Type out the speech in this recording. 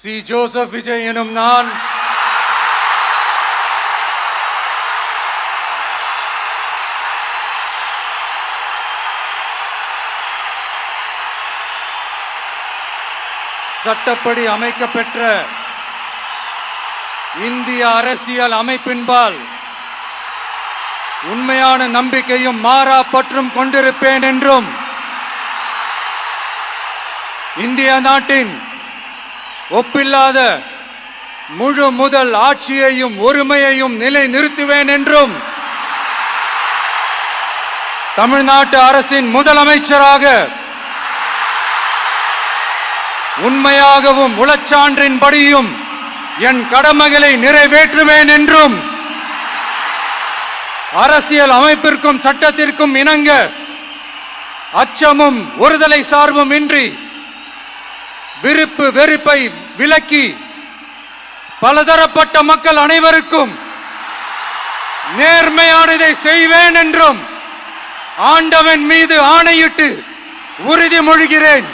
C. Joseph Vijay எனும் நான் சட்டப்படி அமைக்கப்பெற்ற இந்திய அரசியல் அமைப்பின்பால் உண்மையான நம்பிக்கையும் மாறா பற்றும் கொண்டிருப்பேன் என்றும் இந்திய நாட்டின் ஒப்பில்லாத முழு முதல் ஆட்சியையும் ஒருமையையும் நிலை நிறுத்துவேன் என்றும் தமிழ்நாட்டு அரசின் முதலமைச்சராக உண்மையாகவும் உளச்சான்றின்படியும் என் கடமைகளை நிறைவேற்றுவேன் என்றும் அரசியல் அமைப்பிற்கும் சட்டத்திற்கும் இணங்க அச்சமும் ஒருதலை சார்பும் இன்றி விருப்பு வெறுப்பை விலக்கி பலதரப்பட்ட மக்கள் அனைவருக்கும் நேர்மையானதை செய்வேன் என்றும் ஆண்டவன் மீது ஆணையிட்டு உறுதிமொழிகிறேன்.